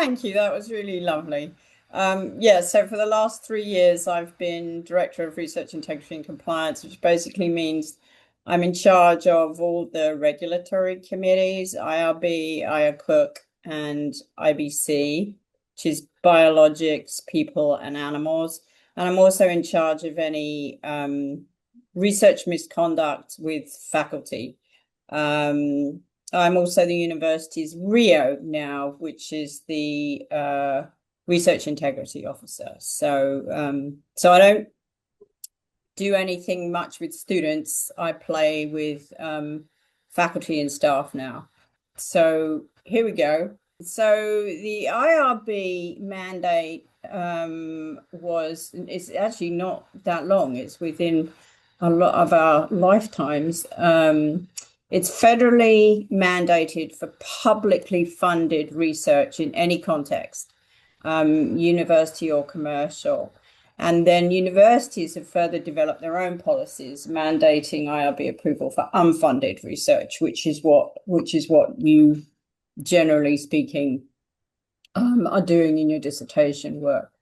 thank you. That was really lovely. Yeah, so for the last 3 years, I've been Director of Research Integrity and Compliance, which basically means I'm in charge of all the regulatory committees, IRB, IACUC, and IBC, which is biologics, people, and animals. And I'm also in charge of any research misconduct with faculty. I'm also the university's RIO now, which is the Research Integrity Officer. So I don't do anything much with students. I play with faculty and staff now. So here we go. So the IRB mandate it's actually not that long. It's within a lot of our lifetimes. It's federally mandated for publicly funded research in any context, university or commercial. And then universities have further developed their own policies mandating IRB approval for unfunded research, which is what you, generally speaking, are doing in your dissertation work.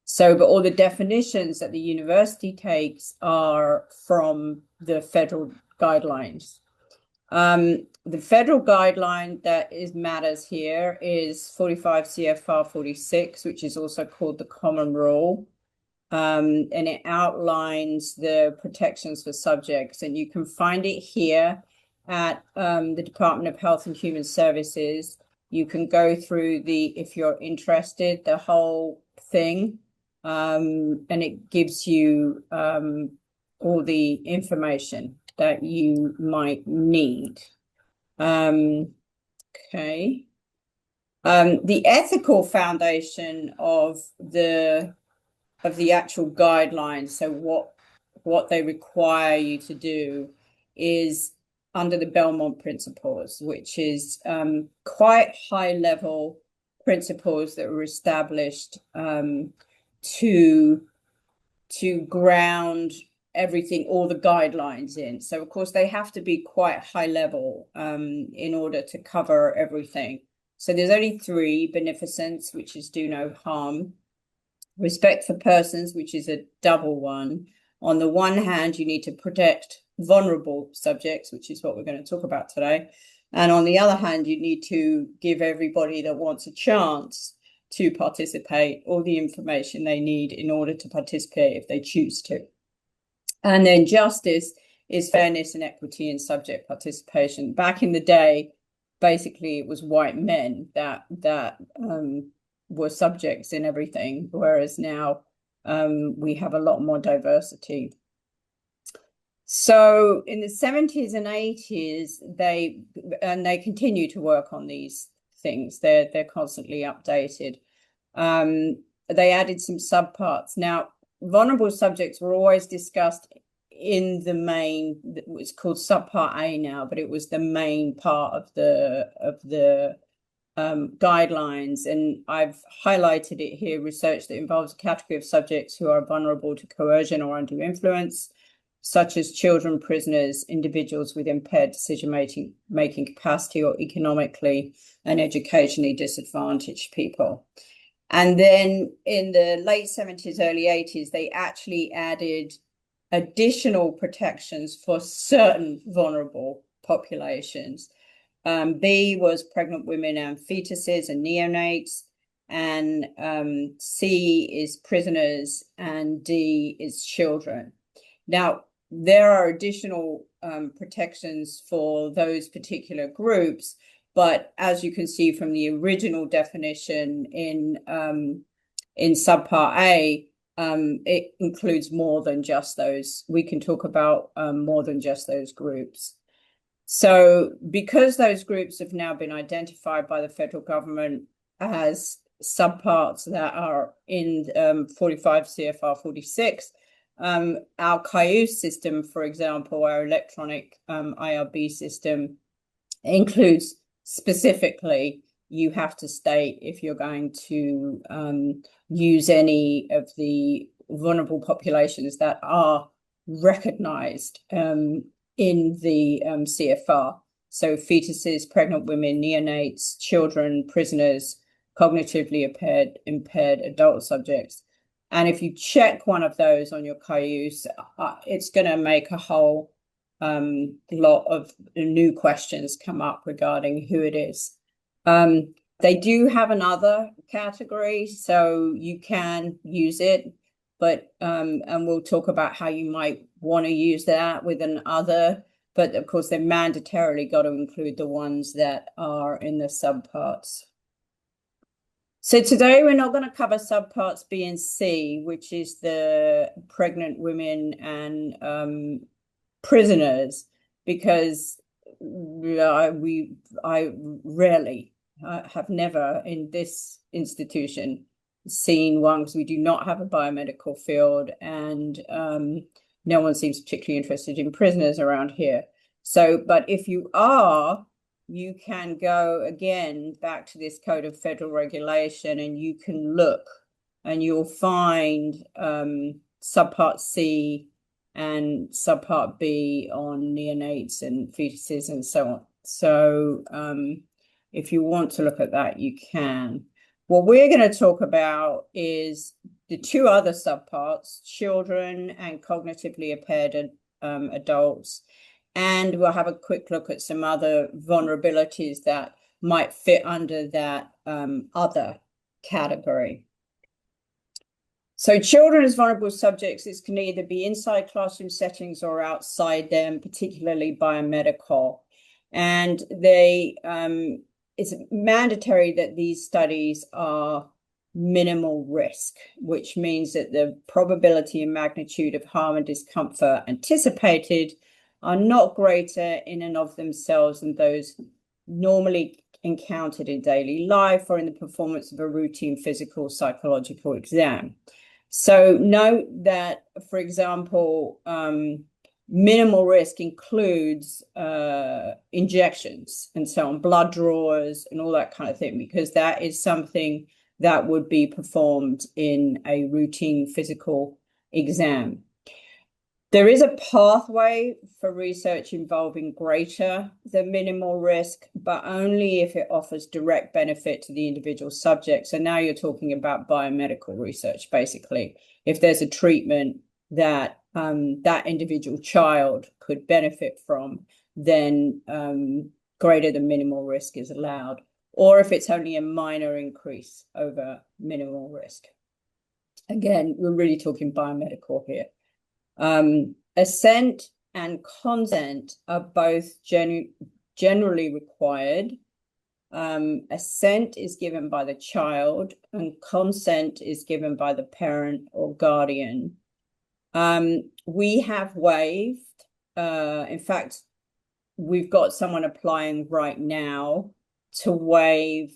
So, but all the definitions that the university takes are from the federal guidelines. The federal guideline that matters here is 45 CFR 46, which is also called the Common Rule. And it outlines the protections for subjects, and you can find it here at the Department of Health and Human Services. You can go through if you're interested, the whole thing, and it gives you all the information that you might need. Okay. The ethical foundation of the actual guidelines, so what they require you to do, is under the Belmont Principles, which is quite high level principles that were established to ground everything, all the guidelines in. So of course they have to be quite high level in order to cover everything. So there's only 3: beneficence, which is do no harm; respect for persons, which is a double one. On the one hand, you need to protect vulnerable subjects, which is what we're going to talk about today. And on the other hand, you need to give everybody that wants a chance to participate all the information they need in order to participate if they choose to. And then justice is fairness and equity in subject participation. Back in the day, basically it was white men that were subjects in everything, whereas now we have a lot more diversity. So in the 70s and 80s, they continue to work on these things. They're constantly updated. They added some subparts. Now, vulnerable subjects were always discussed in the main, it's called subpart A now, but it was the main part of the guidelines. And I've highlighted it here: research that involves a category of subjects who are vulnerable to coercion or undue influence, such as children, prisoners, individuals with impaired decision-making capacity, or economically and educationally disadvantaged people. And then in the late 70s, early 80s, they actually added additional protections for certain vulnerable populations. B was pregnant women and fetuses and neonates, and C is prisoners, and D is children. Now, there are additional protections for those particular groups, but as you can see from the original definition in subpart A, it includes more than just those. We can talk about more than just those groups. So because those groups have now been identified by the federal government as subparts that are in 45 CFR 46, our CAIUS system, for example, our electronic IRB system, includes specifically, you have to state if you're going to use any of the vulnerable populations that are recognized in the CFR. So fetuses, pregnant women, neonates, children, prisoners, cognitively impaired adult subjects. And if you check one of those on your Cayuse, it's going to make a whole lot of new questions come up regarding who it is. They do have another category, so you can use it, but and we'll talk about how you might want to use that with an other, but of course they've mandatorily got to include the ones that are in the subparts. So today we're not going to cover subparts B and C, which is the pregnant women and prisoners, because I rarely have never in this institution seen one, because we do not have a biomedical field, and no one seems particularly interested in prisoners around here. So, but if you are, you can go again back to this Code of Federal Regulation, and you can look and you'll find subpart C and subpart B on neonates and fetuses and so on. So if you want to look at that, you can. What we're going to talk about is the two other subparts, children and cognitively impaired adults. And we'll have a quick look at some other vulnerabilities that might fit under that other category. So children as vulnerable subjects, this can either be inside classroom settings or outside them, particularly biomedical. And it's mandatory that these studies are minimal risk, which means that the probability and magnitude of harm and discomfort anticipated are not greater in and of themselves than those normally encountered in daily life or in the performance of a routine physical psychological exam. So note that, for example, minimal risk includes injections and so on, blood draws and all that kind of thing, because that is something that would be performed in a routine physical exam. There is a pathway for research involving greater than minimal risk, but only if it offers direct benefit to the individual subject. So now you're talking about biomedical research, basically. If there's a treatment that that individual child could benefit from, then greater than minimal risk is allowed, or if it's only a minor increase over minimal risk. Again, we're really talking biomedical here. Assent and consent are both generally required. Assent is given by the child and consent is given by the parent or guardian. We have waived, in fact, we've got someone applying right now to waive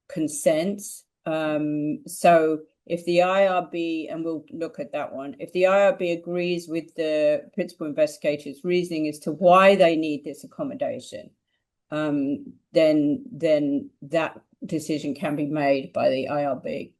consent. So if the IRB, and we'll look at that one, if the IRB agrees with the principal investigator's reasoning as to why they need this accommodation, then that decision can be made by the IRB.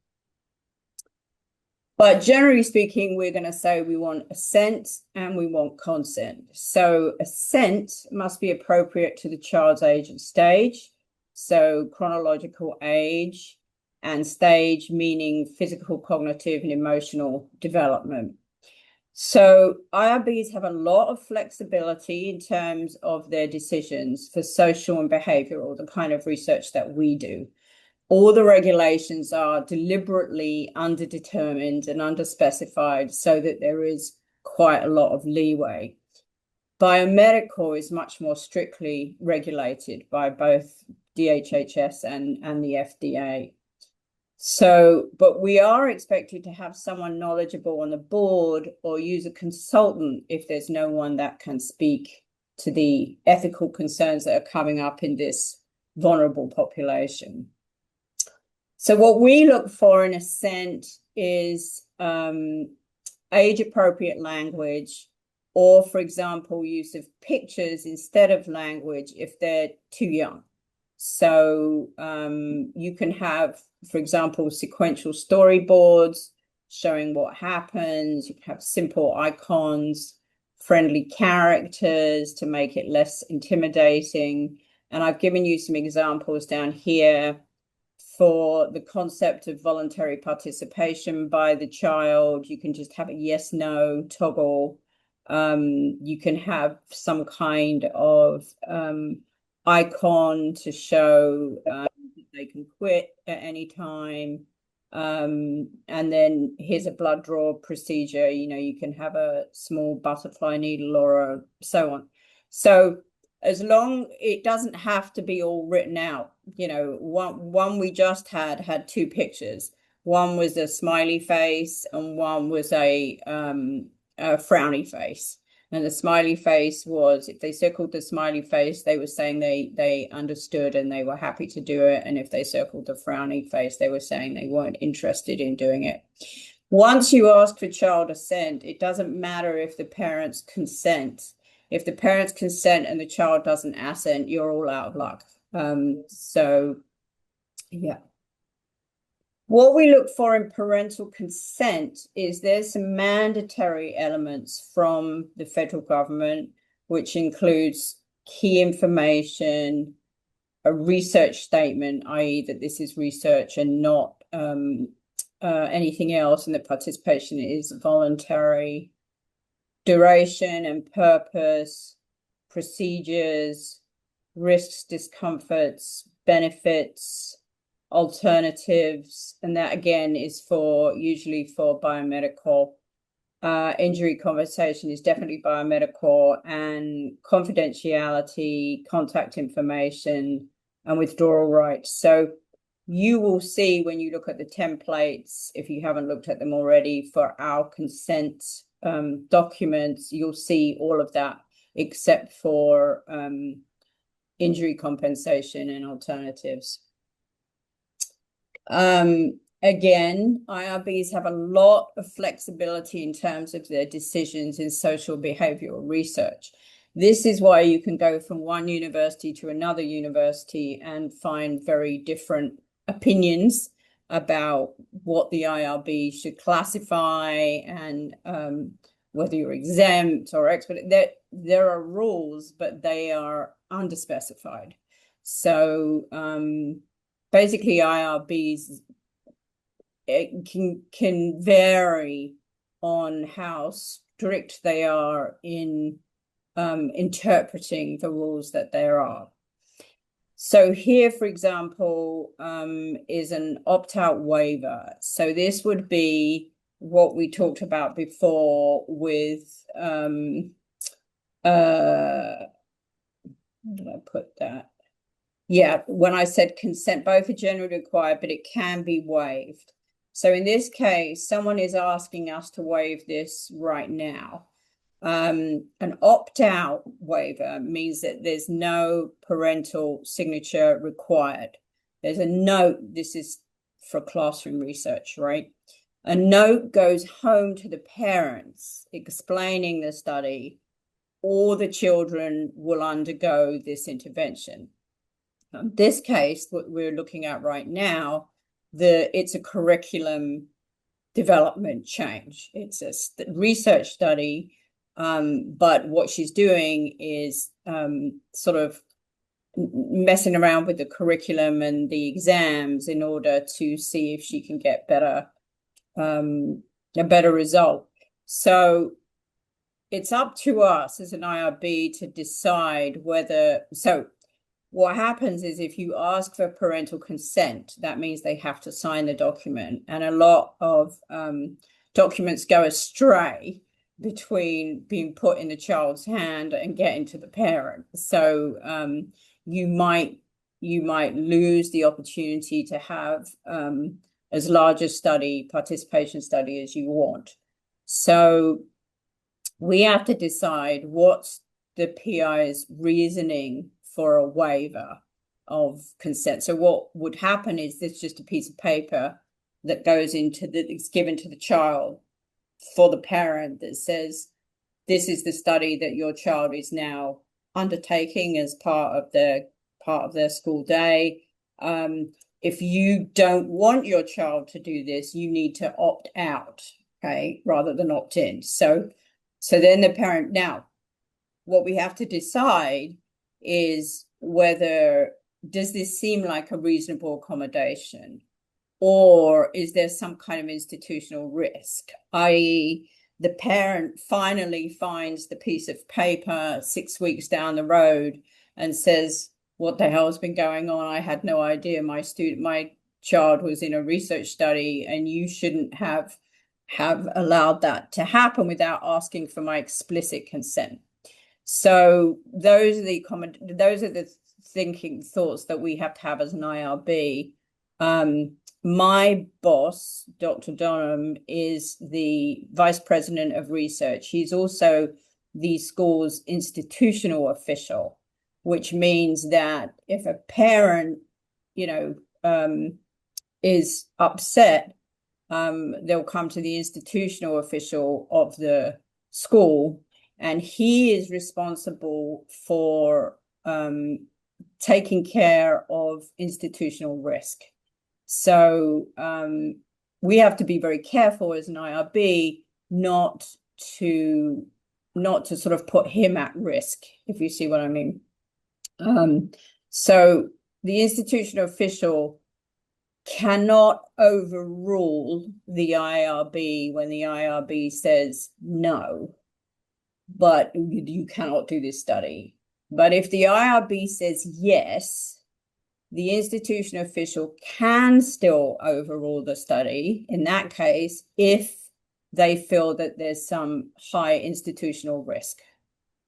But generally speaking, we're going to say we want assent and we want consent. So assent must be appropriate to the child's age and stage. So chronological age, and stage meaning physical, cognitive, and emotional development. So IRBs have a lot of flexibility in terms of their decisions for social and behavioral, the kind of research that we do. All the regulations are deliberately underdetermined and underspecified so that there is quite a lot of leeway. Biomedical is much more strictly regulated by both DHHS and the FDA. So, but we are expected to have someone knowledgeable on the board or use a consultant if there's no one that can speak to the ethical concerns that are coming up in this vulnerable population. So what we look for in assent is age-appropriate language, or, for example, use of pictures instead of language if they're too young. So you can have, for example, sequential storyboards showing what happens. You can have simple icons, friendly characters to make it less intimidating. And I've given you some examples down here for the concept of voluntary participation by the child. You can just have a yes, no toggle. You can have some kind of icon to show they can quit at any time. And then here's a blood draw procedure. You can have a small butterfly needle or so on. So as long it doesn't have to be all written out. One we just had two pictures. One was a smiley face and one was a frowny face. And the smiley face was, if they circled the smiley face, they were saying they understood and they were happy to do it. And if they circled the frowny face, they were saying they weren't interested in doing it. Once you ask for child assent, it doesn't matter if the parents consent. If the parents consent and the child doesn't assent, you're all out of luck. So, yeah. What we look for in parental consent is there's some mandatory elements from the federal government, which includes key information, a research statement, i.e. that this is research and not anything else, and that participation is voluntary, duration and purpose, procedures, risks, discomforts, benefits, alternatives, and that again is usually for biomedical. Injury compensation is definitely biomedical, and confidentiality, contact information, and withdrawal rights. So you will see when you look at the templates, if you haven't looked at them already, for our consent documents, you'll see all of that except for injury compensation and alternatives. Again, IRBs have a lot of flexibility in terms of their decisions in social behavioral research. This is why you can go from one university to another university and find very different opinions about what the IRB should classify and whether you're exempt or expert. There are rules, but they are underspecified. So basically IRBs can vary on how strict they are in interpreting the rules that there are. So here, for example, is an opt-out waiver. So this would be what we talked about before with, where did I put that? Yeah, when I said consent, both are generally required, but it can be waived. So in this case, someone is asking us to waive this right now. An opt-out waiver means that there's no parental signature required. There's a note. This is for classroom research, right? A note goes home to the parents explaining the study. All the children will undergo this intervention. In this case, what we're looking at right now, it's a curriculum development change. It's a research study, but what she's doing is sort of messing around with the curriculum and the exams in order to see if she can get a better result. So it's up to us as an IRB to decide whether. So what happens is if you ask for parental consent, that means they have to sign the document, and a lot of documents go astray between being put in the child's hand and getting to the parent. So you might lose the opportunity to have as large a participation study as you want. So we have to decide what's the PI's reasoning for a waiver of consent. So what would happen is there's just a piece of paper that goes it's given to the child for the parent that says, this is the study that your child is now undertaking as part of their school day. If you don't want your child to do this, you need to opt out, okay, rather than opt in. So then the parent, now what we have to decide is whether does this seem like a reasonable accommodation? Or is there some kind of institutional risk, i.e., the parent finally finds the piece of paper 6 weeks down the road and says, what the hell has been going on? I had no idea my child was in a research study, and you shouldn't have allowed that to happen without asking for my explicit consent. So those are the thinking thoughts that we have to have as an IRB. My boss, Dr. Donham, is the vice president of research. He's also the school's institutional official, which means that if a parent, is upset, they'll come to the institutional official of the school, and he is responsible for taking care of institutional risk. So we have to be very careful as an IRB not to sort of put him at risk, if you see what I mean. So the institutional official cannot overrule the IRB when the IRB says no, but you cannot do this study. But if the IRB says yes, the institution official can still overrule the study in that case if they feel that there's some high institutional risk.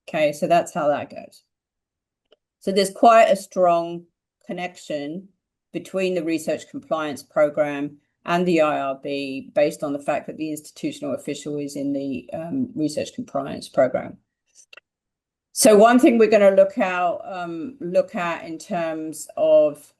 Okay, so that's how that goes. So there's quite a strong connection between the research compliance program and the IRB based on the fact that the institutional official is in the research compliance program. So one thing we're going to look at in terms of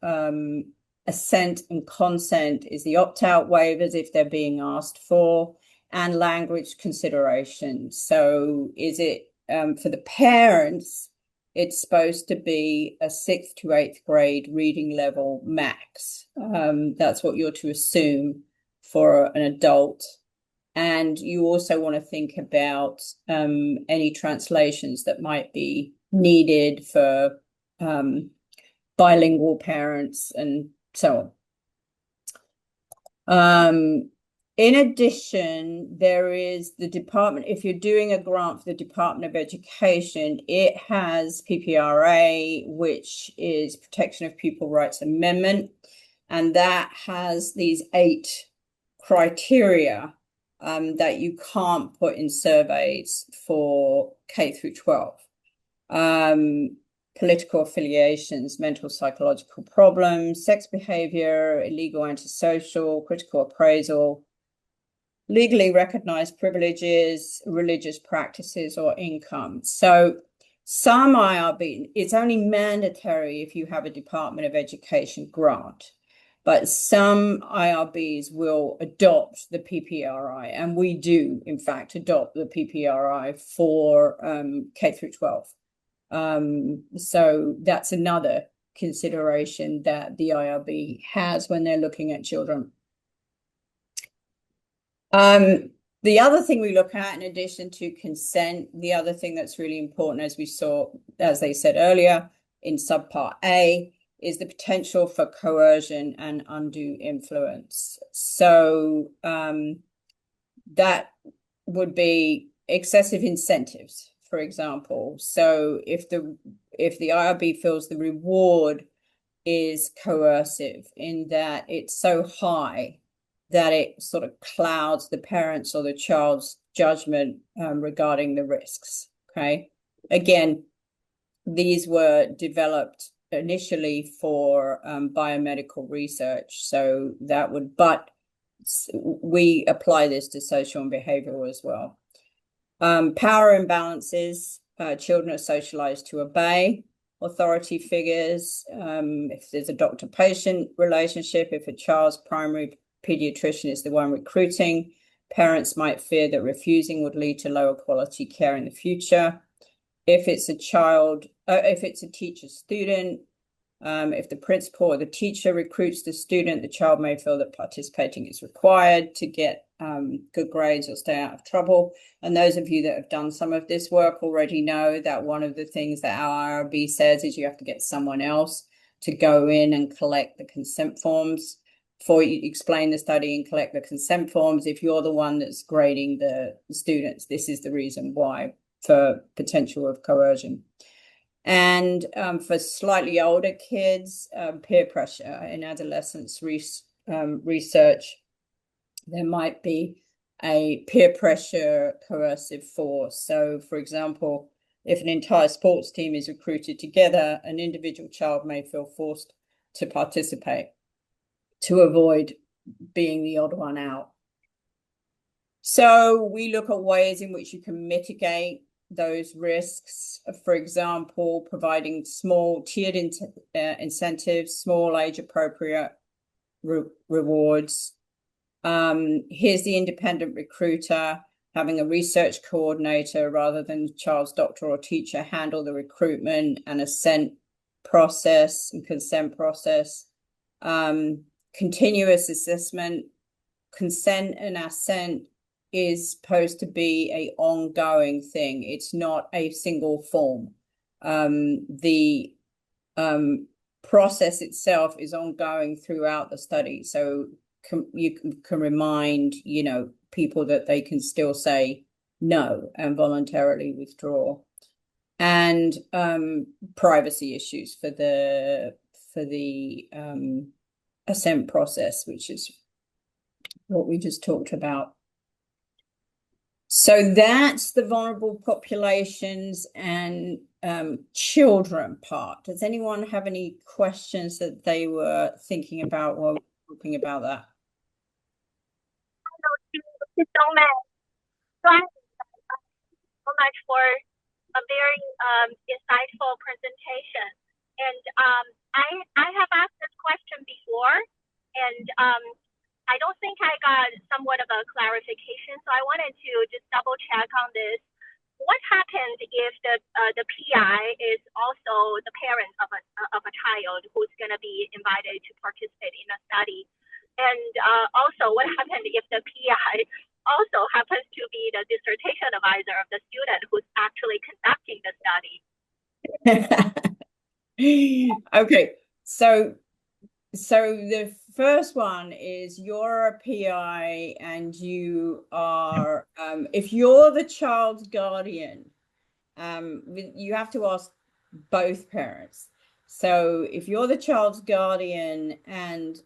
assent and consent is the opt-out waivers if they're being asked for, and language considerations. So is it for the parents, it's supposed to be a 6th to 8th grade reading level max. That's what you're to assume for an adult. And you also want to think about any translations that might be needed for bilingual parents and so on. In addition, there is the department, if you're doing a grant for the Department of Education, it has PPRA, which is Protection of Pupil Rights Amendment, and that has these 8 criteria that you can't put in surveys for K through 12. Political affiliations, mental psychological problems, sex behavior, illegal antisocial, critical appraisal, legally recognized privileges, religious practices, or income. So some IRB, it's only mandatory if you have a Department of Education grant, but some IRBs will adopt the PPRI, and we do, in fact, adopt the PPRI for K through 12. So that's another consideration that the IRB has when they're looking at children. The other thing we look at, in addition to consent, the other thing that's really important, as we saw, as they said earlier, in subpart A, is the potential for coercion and undue influence. So that would be excessive incentives, for example. So if the IRB feels the reward is coercive in that it's so high that it sort of clouds the parents' or the child's judgment regarding the risks, okay? Again, these were developed initially for biomedical research, so that would, but we apply this to social and behavioral as well. Power imbalances, children are socialized to obey authority figures. If there's a doctor-patient relationship, if a child's primary pediatrician is the one recruiting, parents might fear that refusing would lead to lower quality care in the future. If it's a teacher-student, if the principal or the teacher recruits the student, the child may feel that participating is required to get good grades or stay out of trouble. And those of you that have done some of this work already know that one of the things that our IRB says is you have to get someone else to go in and collect the consent forms. Before you explain the study and collect the consent forms, if you're the one that's grading the students, this is the reason why, for potential of coercion. And for slightly older kids, peer pressure in adolescence research, there might be a peer pressure coercive force. So, for example, if an entire sports team is recruited together, an individual child may feel forced to participate to avoid being the odd one out. So we look at ways in which you can mitigate those risks. For example, providing small tiered incentives, small age appropriate rewards. Here's the independent recruiter, having a research coordinator rather than the child's doctor or teacher handle the recruitment and assent process and consent process. Continuous assessment. Consent and assent is supposed to be an ongoing thing. It's not a single form. The process itself is ongoing throughout the study. So you can remind, people that they can still say no and voluntarily withdraw. And privacy issues for the assent process, which is what we just talked about. So that's the vulnerable populations and children part. Does anyone have any questions that they were thinking about while we were talking about that? Thank you so much. Thank you so much for a very insightful presentation. And I have asked this question before, and I don't think I got somewhat of a clarification, so I wanted to just double check on this. What happens if the PI is also the parent of a child who's going to be invited to participate in a study? And also, what happens if the PI also happens to be the dissertation advisor of the student who's actually conducting the study? Okay, so the first one is you're a PI and you are, if you're the child's guardian, you have to ask both parents. So if you're the child's guardian and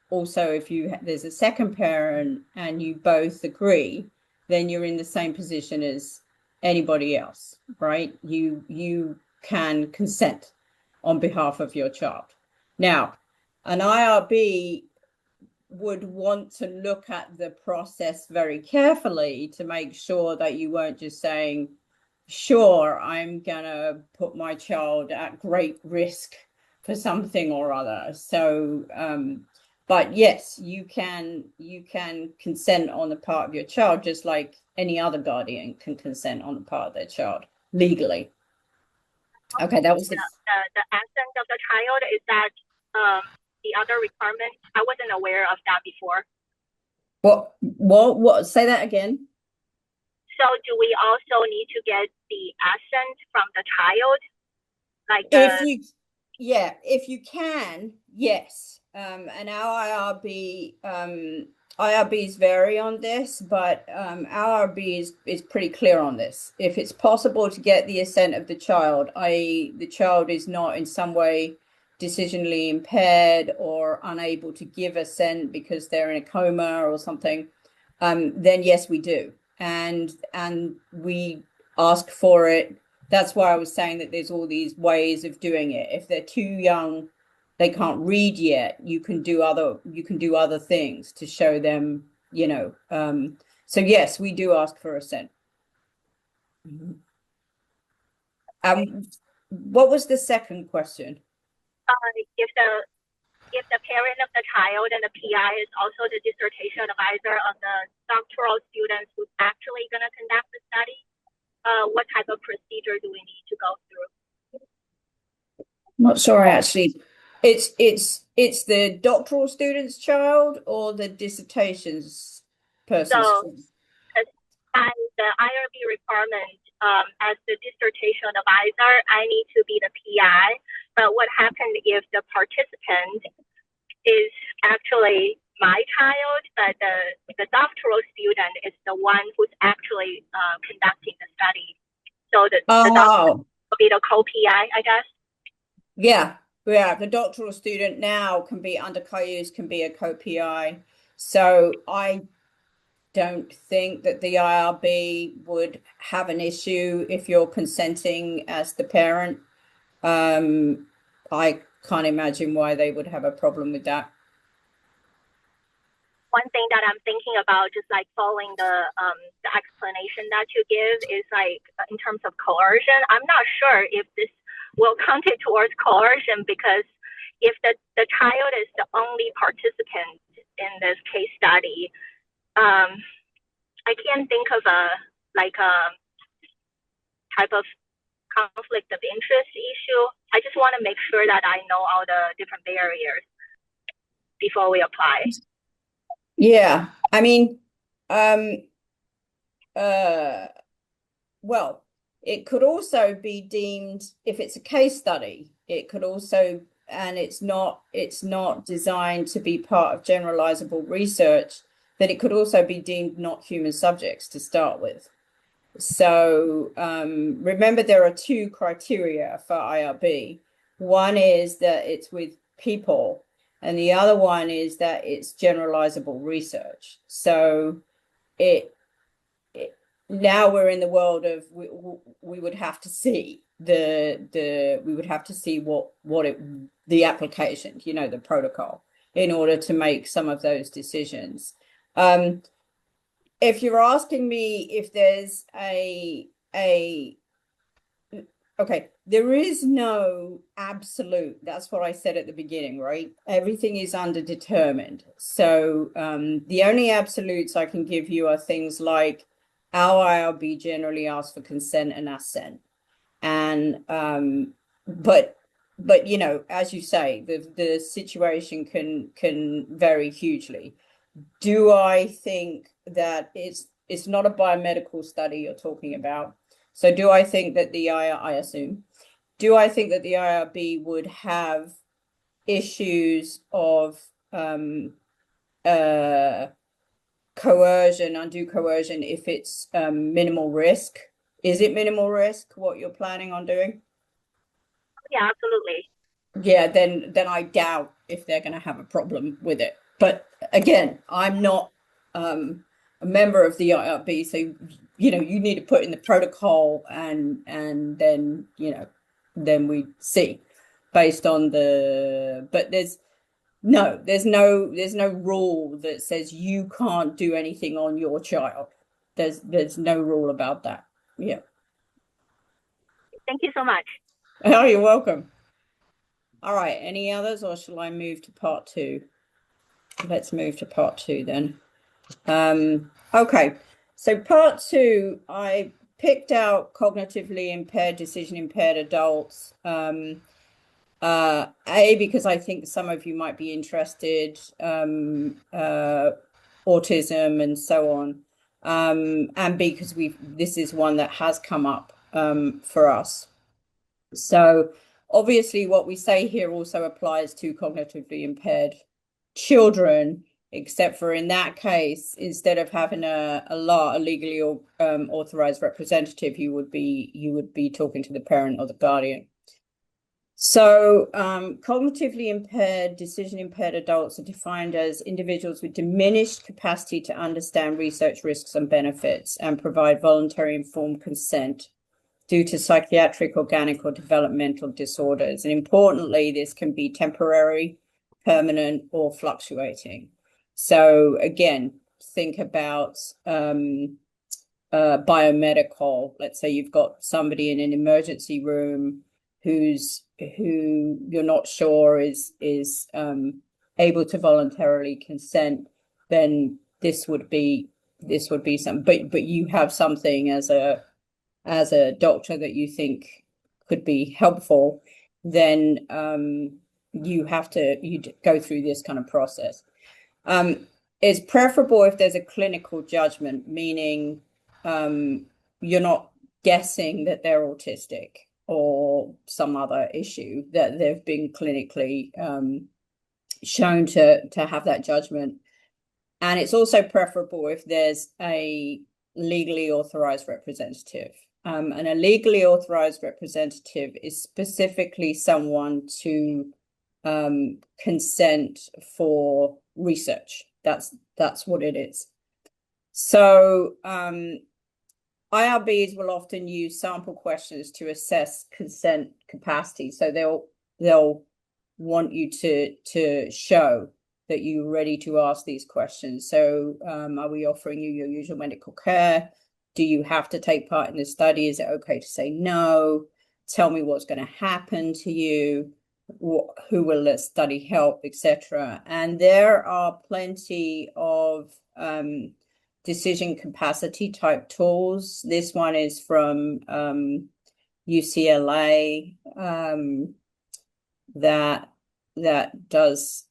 also if there's a second parent and you both agree, then you're in the same position as anybody else, right? You can consent on behalf of your child. Now, an IRB would want to look at the process very carefully to make sure that you weren't just saying, sure, I'm gonna put my child at great risk for something or other. So, but yes, you can consent on the part of your child, just like any other guardian can consent on the part of their child legally. Okay, that was the assent of the child. Is that the other requirement? I wasn't aware of that before. What? Say that again. So do we also need to get the assent from the child? Like if you can, yes. And our IRBs vary on this, but our IRB is pretty clear on this. If it's possible to get the assent of the child, i.e. the child is not in some way decisionally impaired or unable to give assent because they're in a coma or something, then yes, we do. And we ask for it. That's why I was saying that there's all these ways of doing it. If they're too young, they can't read yet, you can do other things to show them, so yes, we do ask for assent. What was the second question? If the parent of the child and the PI is also the dissertation advisor of the doctoral students who's actually going to conduct the study, what type of procedure do we need to go through? I'm not sure actually. It's the doctoral student's child or the dissertation's person's. So the IRB requirement, as the dissertation advisor, I need to be the PI. But what happens if the participant is actually my child, but the doctoral student is the one who's actually conducting the study? So the doctor will be the co-PI, I guess? Yeah. The doctoral student now can be under co-use, can be a co-PI. So I don't think that the IRB would have an issue if you're consenting as the parent. I can't imagine why they would have a problem with that. One thing that I'm thinking about, just like following the explanation that you give, is like in terms of coercion. I'm not sure if this will count it towards coercion, because if the child is the only participant in this case study, I can't think of a type of conflict of interest issue. I just want to make sure that I know all the different barriers before we apply. Yeah, I mean, well, it could also be deemed, if it's a case study, it could also, and it's not designed to be part of generalizable research, that it could also be deemed not human subjects to start with. So remember, there are two criteria for IRB. One is that it's with people, and the other one is that it's generalizable research. So now we're in the world of we would have to see we would have to see the application, the protocol, in order to make some of those decisions. If you're asking me if there's okay, there is no absolute. That's what I said at the beginning, right? Everything is underdetermined. So the only absolutes I can give you are things like our IRB generally asks for consent and assent. And but as you say, the situation can vary hugely. Do I think that it's not a biomedical study you're talking about? So do I think that I assume, do I think that the IRB would have issues of coercion, undue coercion, if it's minimal risk? Is it minimal risk what you're planning on doing? Yeah, absolutely. Yeah, then I doubt if they're going to have a problem with it. But again, I'm not a member of the IRB, so you need to put in the protocol, and then then we see based on but there's no rule that says you can't do anything on your child. There's no rule about that. Yeah. Thank you so much. Oh, you're welcome. All right, any others, or shall I move to part two? Let's move to part two then. Okay, so part two, I picked out cognitively impaired, decision impaired adults. Because I think some of you might be interested, autism and so on, and because this is one that has come up for us. So obviously what we say here also applies to cognitively impaired children, except for in that case, instead of having a legally authorized representative, you would be talking to the parent or the guardian. So cognitively impaired, decision impaired adults are defined as individuals with diminished capacity to understand research risks and benefits and provide voluntary informed consent due to psychiatric, organic, or developmental disorders. And importantly, this can be temporary, permanent, or fluctuating. So again, think about biomedical. Let's say you've got somebody in an emergency room who you're not sure is able to voluntarily consent, then this would be some. But you have something as a doctor that you think could be helpful, then you go through this kind of process. It's preferable if there's a clinical judgment, meaning you're not guessing that they're autistic or some other issue, that they've been clinically shown to have that judgment. And it's also preferable if there's a legally authorized representative. And a legally authorized representative is specifically someone to consent for research. That's what it is. So IRBs will often use sample questions to assess consent capacity. So they'll want you to show that you're ready to ask these questions. So are we offering you your usual medical care? Do you have to take part in the study? Is it okay to say no? Tell me what's going to happen to you. Who will the study help, etc. And there are plenty of decision capacity type tools. This one is from UCLA that does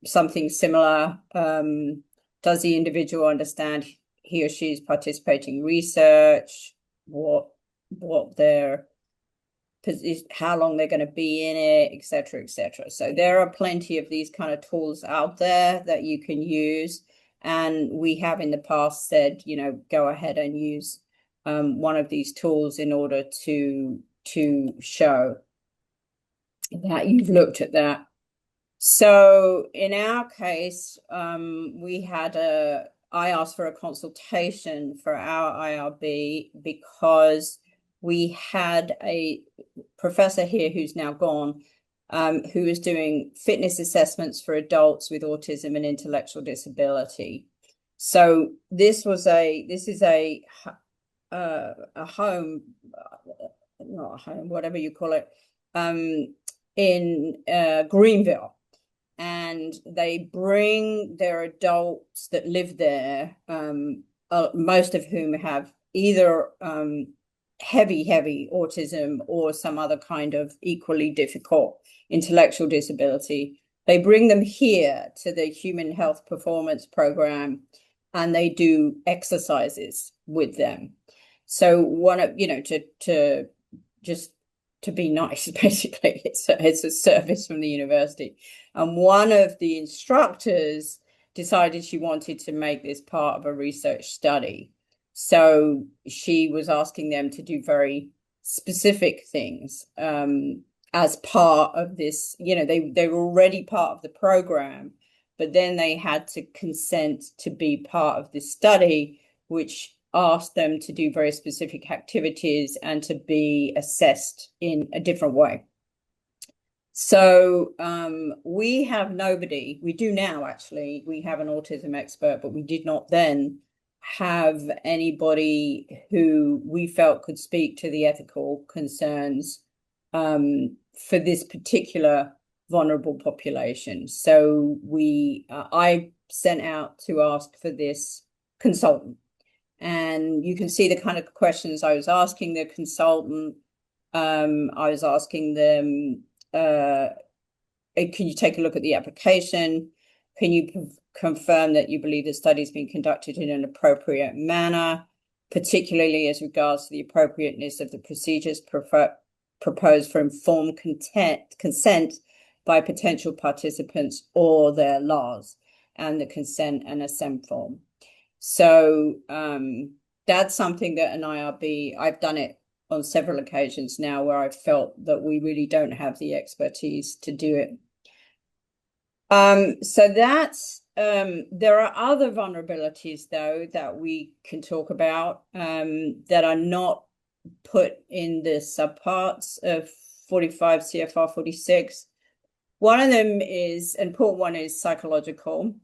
something similar. Does the individual understand he or she is participating in research? What their, how long they're going to be in it, etc., etc. So there are plenty of these kind of tools out there that you can use. And we have in the past said, go ahead and use one of these tools in order to show that you've looked at that. So in our case, I asked for a consultation for our IRB because we had a professor here who's now gone, who was doing fitness assessments for adults with autism and intellectual disability. So this is a home, not a home, whatever you call it, in Greenville. And they bring their adults that live there, most of whom have either heavy autism or some other kind of equally difficult intellectual disability. They bring them here to the Human Health Performance Program, and they do exercises with them. So to be nice, basically, it's a service from the university. And one of the instructors decided she wanted to make this part of a research study. So she was asking them to do very specific things as part of this. They were already part of the program, but then they had to consent to be part of this study, which asked them to do very specific activities and to be assessed in a different way. So we have nobody. We do now, actually. We have an autism expert, but we did not then have anybody who we felt could speak to the ethical concerns for this particular vulnerable population. So I sent out to ask for this consultant. And you can see the kind of questions I was asking the consultant. I was asking them, can you take a look at the application? Can you confirm that you believe the study is being conducted in an appropriate manner, particularly as regards to the appropriateness of the procedures proposed for informed consent by potential participants or their laws, and the consent and assent form. So that's something that an IRB, I've done it on several occasions now where I've felt that we really don't have the expertise to do it. So that's, there are other vulnerabilities though that we can talk about that are not put in the subparts of 45 CFR 46. One of them is, and part one is psychological.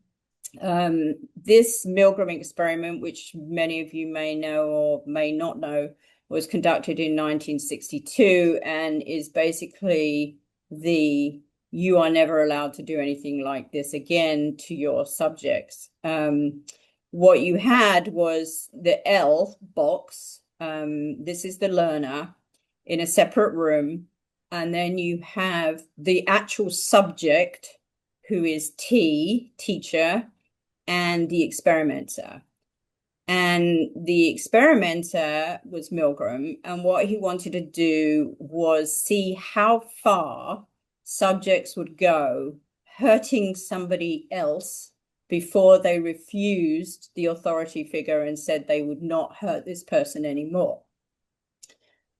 This Milgram experiment, which many of you may know or may not know, was conducted in 1962 and is basically you are never allowed to do anything like this again to your subjects. What you had was the L box, this is the learner, in a separate room, and then you have the actual subject, who is T, teacher, and the experimenter. And the experimenter was Milgram, and what he wanted to do was see how far subjects would go hurting somebody else before they refused the authority figure and said they would not hurt this person anymore.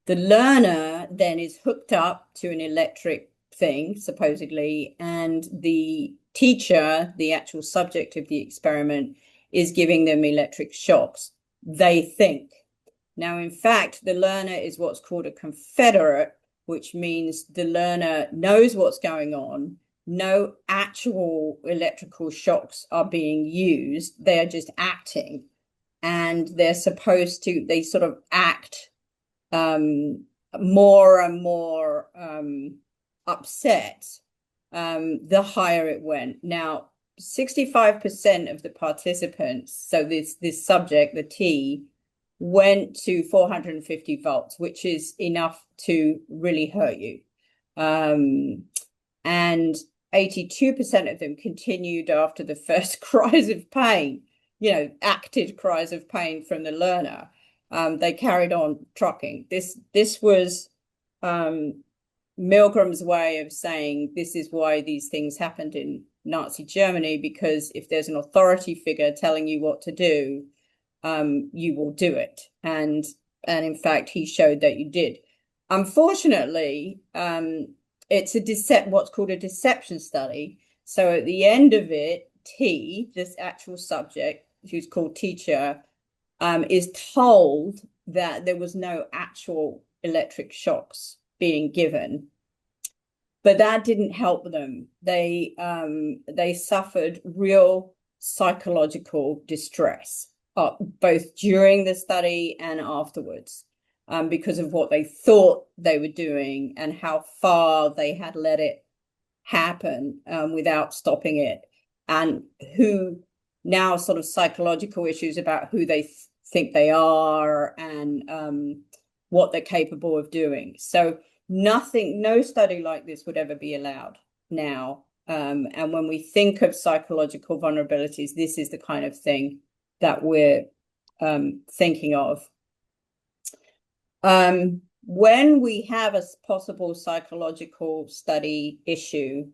The learner then is hooked up to an electric thing, supposedly, and the teacher, the actual subject of the experiment, is giving them electric shocks, they think. Now, in fact, the learner is what's called a confederate, which means the learner knows what's going on. No actual electrical shocks are being used. They are just acting. And they're supposed to, they sort of act more and more upset the higher it went. Now, 65% of the participants, so this subject, the T, went to 450 volts, which is enough to really hurt you. And 82% of them continued after the first cries of pain, acted cries of pain from the learner. They carried on trucking. This was Milgram's way of saying this is why these things happened in Nazi Germany, because if there's an authority figure telling you what to do, you will do it. And in fact, he showed that you did. Unfortunately, it's what's called a deception study. So at the end of it, T, this actual subject, who's called teacher, is told that there was no actual electric shocks being given, but that didn't help them. They suffered real psychological distress, both during the study and afterwards, because of what they thought they were doing and how far they had let it happen without stopping it, and who now sort of psychological issues about who they think they are and what they're capable of doing. So no study like this would ever be allowed now. And when we think of psychological vulnerabilities, this is the kind of thing that we're thinking of. When we have a possible psychological study issue,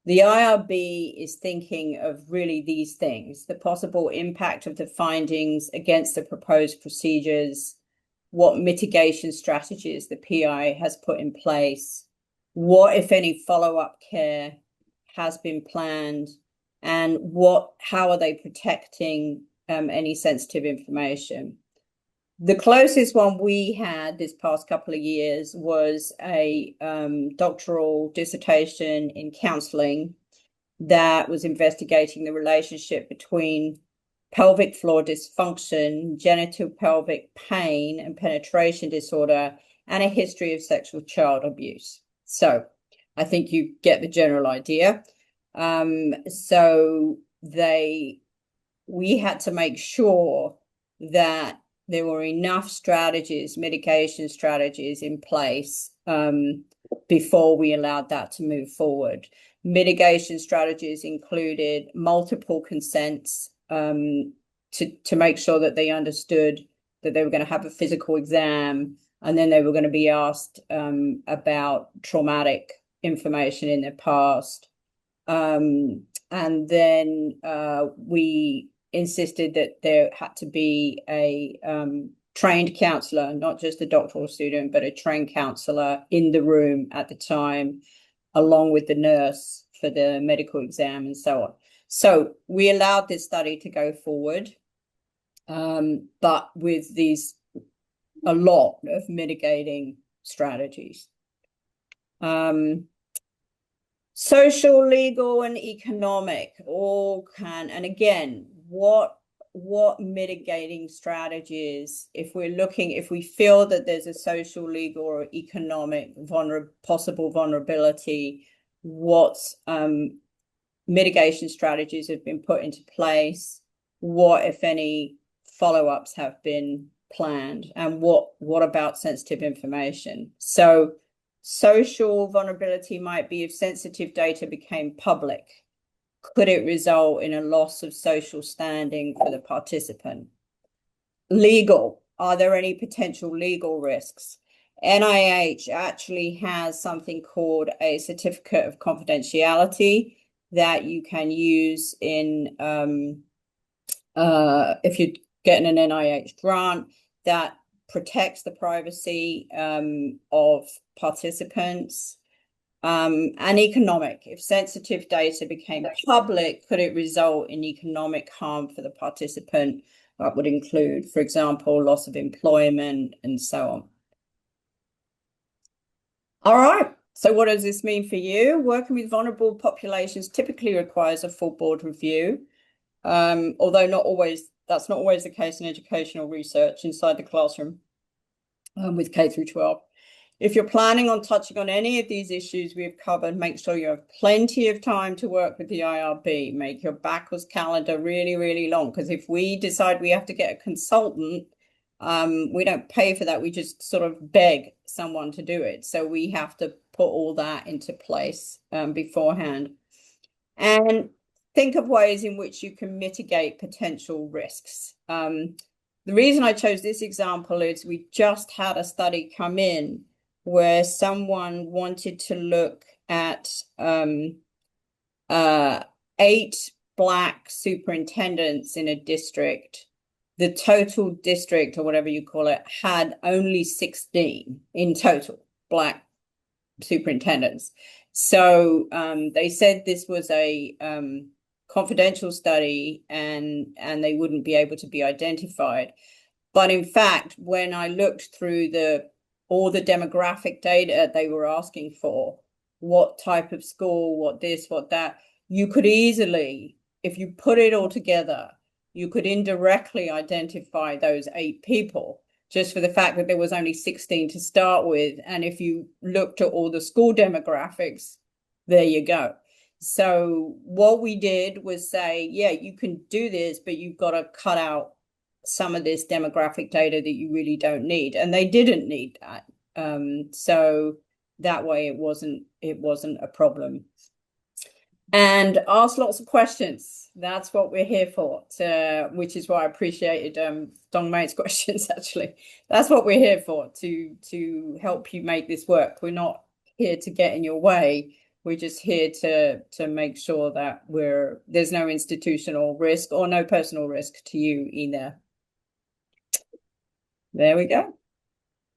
the IRB is thinking of really these things: the possible impact of the findings against the proposed procedures, what mitigation strategies the PI has put in place, what, if any, follow-up care has been planned, and how are they protecting any sensitive information. The closest one we had this past couple of years was a doctoral dissertation in counseling that was investigating the relationship between pelvic floor dysfunction, genital pelvic pain, and penetration disorder, and a history of sexual child abuse. So I think you get the general idea. So we had to make sure that there were enough strategies, mitigation strategies in place before we allowed that to move forward. Mitigation strategies included multiple consents to make sure that they understood that they were going to have a physical exam, and then they were going to be asked about traumatic information in their past. And then we insisted that there had to be a trained counselor, not just a doctoral student, but a trained counselor in the room at the time, along with the nurse for the medical exam and so on. So we allowed this study to go forward, but with a lot of mitigating strategies. Social, legal, and economic all can, and again, what mitigating strategies, if we feel that there's a social, legal, or economic possible vulnerability, what mitigation strategies have been put into place, what, if any, follow-ups have been planned, and what about sensitive information. So social vulnerability might be if sensitive data became public. Could it result in a loss of social standing for the participant? legal. Are there any potential legal risks? NIH actually has something called a certificate of confidentiality that you can use in if you're getting an NIH grant that protects the privacy of participants. And economic. If sensitive data became public, could it result in economic harm for the participant? That would include, for example, loss of employment and so on. All right. So what does this mean for you? Working with vulnerable populations typically requires a full board review, although that's not always the case in educational research inside the classroom with K through 12. If you're planning on touching on any of these issues we've covered, make sure you have plenty of time to work with the IRB. Make your backwards calendar really, really long, because if we decide we have to get a consultant, we don't pay for that. We just sort of beg someone to do it. So we have to put all that into place beforehand. And think of ways in which you can mitigate potential risks. The reason I chose this example is we just had a study come in where someone wanted to look at 8 Black superintendents in a district. The total district, or whatever you call it, had only 16 in total Black superintendents. So they said this was a confidential study and they wouldn't be able to be identified. But in fact, when I looked through all the demographic data they were asking for, what type of school, what this, what that, you could easily, if you put it all together, you could indirectly identify those 8 people just for the fact that there was only 16 to start with. And if you looked at all the school demographics, there you go. So what we did was say, yeah, you can do this, but you've got to cut out some of this demographic data that you really don't need, and they didn't need that. So that way it wasn't a problem. And ask lots of questions. That's what we're here for, which is why I appreciated Dong Mei's questions, actually. That's what we're here for, to help you make this work. We're not here to get in your way. We're just here to make sure that there's no institutional risk or no personal risk to you either. There we go.